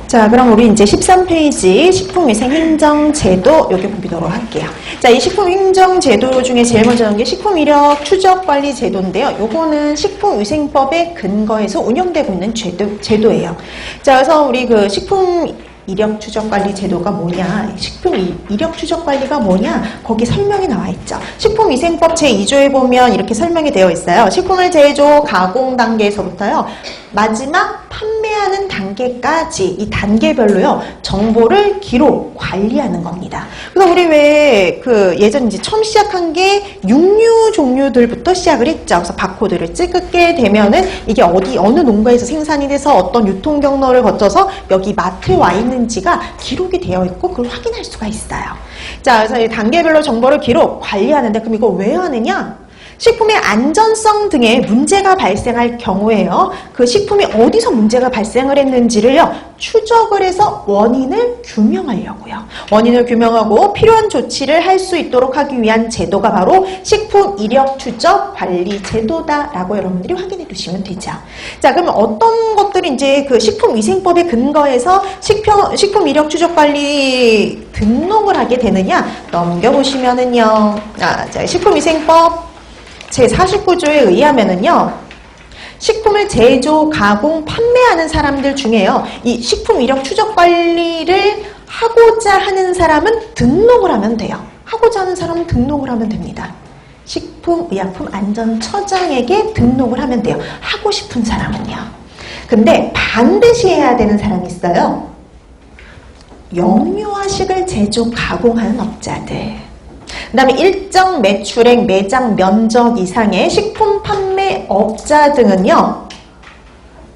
자, 그럼 우리 이제 13페이지 식품위생행정제도 여기 보도록 할게요. 자, 이 식품행정제도 중에 제일 먼저 나온 게 식품이력 추적관리제도인데요. 요거는 식품위생법에 근거해서 운영되고 있는 제도예요. 자, 그래서 우리 그 이력 추적 관리 제도가 뭐냐, 식품 이력 추적 관리가 뭐냐, 거기 설명이 나와 있죠. 식품위생법 제2조에 보면 이렇게 설명이 되어 있어요. 식품을 제조, 가공 단계에서부터요, 마지막 판매하는 단계까지 이 단계별로요, 정보를 기록, 관리하는 겁니다. 그래서 우리 왜 예전 이제 처음 시작한 게 육류 종류들부터 시작을 했죠. 그래서 바코드를 찍게 되면은 이게 어느 농가에서 생산이 돼서 어떤 유통 경로를 거쳐서 여기 마트에 와 있는지가 기록이 되어 있고 그걸 확인할 수가 있어요. 자, 그래서 이 단계별로 정보를 기록, 관리하는데 그럼 이거 왜 하느냐? 식품의 안전성 등의 문제가 발생할 경우에요. 그 식품이 어디서 문제가 발생을 했는지를요, 추적을 해서 원인을 규명하려고요. 원인을 규명하고 필요한 조치를 할 수 있도록 하기 위한 제도가 바로 식품 이력 추적 관리 제도다라고 여러분들이 확인해 두시면 되죠. 자, 그러면 어떤 것들이 이제 그 식품위생법에 근거해서 식품 이력 추적 관리 등록을 하게 되느냐? 넘겨보시면은요. 자, 식품위생법 제49조에 의하면은요, 식품을 제조, 가공, 판매하는 사람들 중에요, 이 식품 이력 추적 관리를 하고자 하는 사람은 등록을 하면 돼요. 하고자 하는 사람은 등록을 하면 됩니다. 식품의약품안전처장에게 등록을 하면 돼요. 하고 싶은 사람은요. 근데 반드시 해야 되는 사람이 있어요. 영유아식을 제조, 가공하는 업자들. 그 다음에 일정 매출액, 매장 면적 이상의 식품 판매업자 등은요,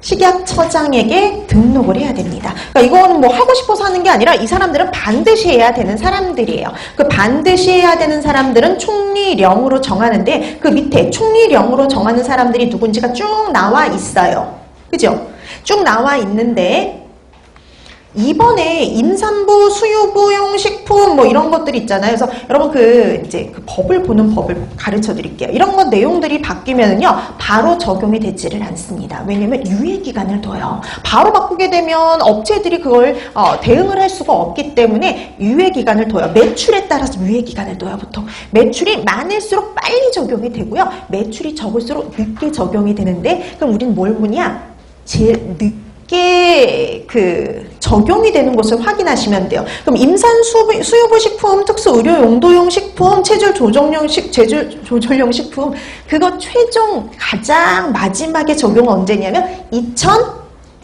식약처장에게 등록을 해야 됩니다. 그러니까 이건 뭐 하고 싶어서 하는 게 아니라 이 사람들은 반드시 해야 되는 사람들이에요. 그 반드시 해야 되는 사람들은 총리령으로 정하는데 그 밑에 총리령으로 정하는 사람들이 누군지가 쭉 나와 있어요. 그죠? 쭉 나와 있는데 이번에 임산부, 수유부용 식품 뭐 이런 것들이 있잖아요. 그래서 여러분 이제 법을 보는 법을 가르쳐 드릴게요. 이런 것 내용들이 바뀌면은요, 바로 적용이 되지를 않습니다. 왜냐면 유예기간을 둬요. 바로 바꾸게 되면 업체들이 그걸 대응을 할 수가 없기 때문에 유예기간을 둬요. 매출에 따라서 유예기간을 둬요. 보통 매출이 많을수록 빨리 적용이 되고요, 매출이 적을수록 늦게 적용이 되는데, 그럼 우리는 뭘 보냐? 제일 늦게 적용이 되는 것을 확인하시면 돼요. 그럼 임산 수유부 식품, 특수 의료 용도용 식품, 체질 조절용 식품, 그거 최종 가장 마지막에 적용은 언제냐면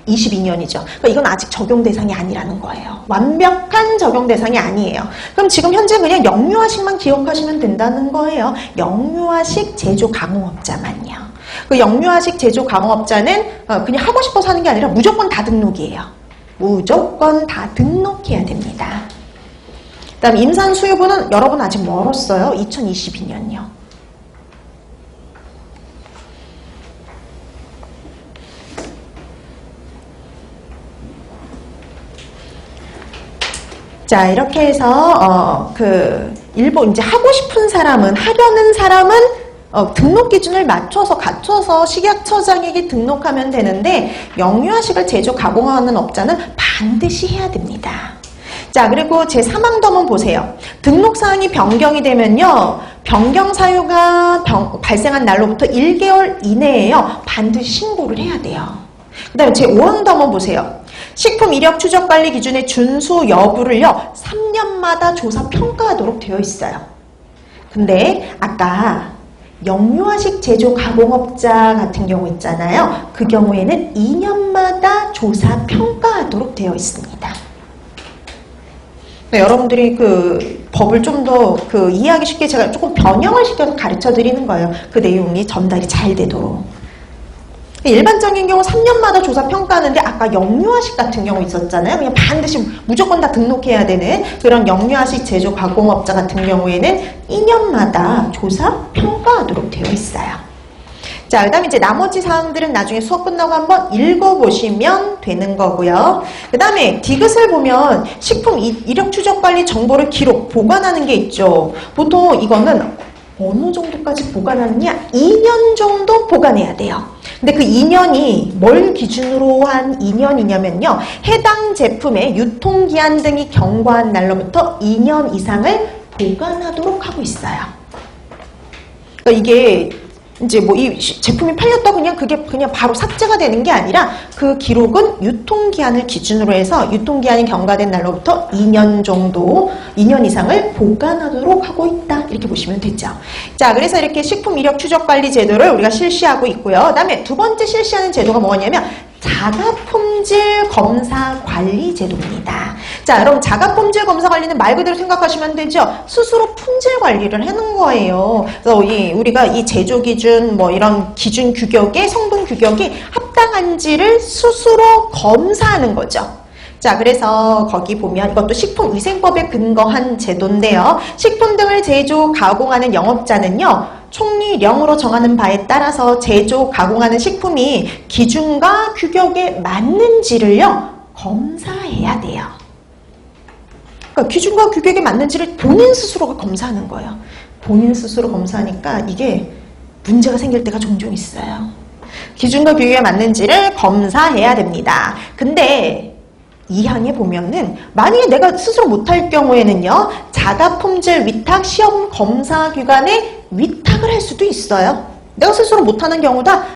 2022년이죠. 그러니까 이건 아직 적용 대상이 아니라는 거예요. 완벽한 적용 대상이 아니에요. 그럼 지금 현재 그냥 영유아식만 기억하시면 된다는 거예요. 영유아식 제조 가공업자만요. 그 영유아식 제조 가공업자는 그냥 하고 싶어서 하는 게 아니라 무조건 다 등록이에요. 무조건 다 등록해야 됩니다. 그 다음 임산 수유부는 여러분 아직 멀었어요. 2022년요. 자, 이렇게 해서 일본 이제 하고 싶은 사람은, 하려는 사람은 등록 기준을 갖춰서 식약처장에게 등록하면 되는데, 영유아식을 제조 가공하는 업자는 반드시 해야 됩니다. 자, 그리고 제3항 보세요. 등록사항이 변경이 되면요, 변경 사유가 발생한 날로부터 1개월 이내에요, 반드시 신고를 해야 돼요. 그 다음에 제5항 보세요. 식품 이력 추적 관리 기준의 준수 여부를요, 3년마다 조사 평가하도록 되어 있어요. 근데 아까 영유아식 제조 가공업자 같은 경우 있잖아요. 그 경우에는 2년마다 조사 평가하도록 되어 있습니다. 네, 여러분들이 법을 좀 더 이해하기 쉽게 제가 조금 변형을 시켜서 가르쳐 드리는 거예요. 그 내용이 전달이 잘 되도록. 일반적인 경우 3년마다 조사 평가하는데 아까 영유아식 같은 경우 있었잖아요. 그냥 반드시 무조건 다 등록해야 되는 그런 영유아식 제조 가공업자 같은 경우에는 2년마다 조사 평가하도록 되어 있어요. 자, 그 다음에 이제 나머지 사항들은 나중에 수업 끝나고 한번 읽어보시면 되는 거고요. 그 다음에 디귿을 보면 식품 이력 추적 관리 정보를 기록, 보관하는 게 있죠. 보통 이거는 어느 정도까지 보관하느냐? 2년 정도 보관해야 돼요. 근데 그 2년이 뭘 기준으로 한 2년이냐면요. 해당 제품의 유통기한 등이 경과한 날로부터 2년 이상을 보관하도록 하고 있어요. 그러니까 이게 이제 뭐 이 제품이 팔렸다 그게 그냥 바로 삭제가 되는 게 아니라 그 기록은 유통기한을 기준으로 해서 유통기한이 경과된 날로부터 2년 정도, 2년 이상을 보관하도록 하고 있다. 이렇게 보시면 되죠. 자, 그래서 이렇게 식품 이력 추적 관리 제도를 우리가 실시하고 있고요. 그다음에 두 번째 실시하는 제도가 뭐냐면 자가품질 검사 관리 제도입니다. 자, 그럼 자가품질 검사 관리는 말 그대로 생각하시면 되죠. 스스로 품질 관리를 하는 거예요. 그래서 우리가 이 제조 기준, 뭐 이런 기준 규격에 성분 규격이 합당한지를 스스로 검사하는 거죠. 자, 그래서 거기 보면 이것도 식품위생법에 근거한 제도인데요. 식품 등을 제조, 가공하는 영업자는요. 총리령으로 정하는 바에 따라서 제조, 가공하는 식품이 기준과 규격에 맞는지를요. 검사해야 돼요. 그러니까 기준과 규격에 맞는지를 본인 스스로가 검사하는 거예요. 본인 스스로 검사하니까 이게 문제가 생길 때가 종종 있어요. 기준과 규격에 맞는지를 검사해야 됩니다. 근데 이 항에 보면은 만약에 내가 스스로 못할 경우에는요. 자가품질 위탁 시험 검사 기관에 위탁을 할 수도 있어요. 내가 스스로 못하는 경우다.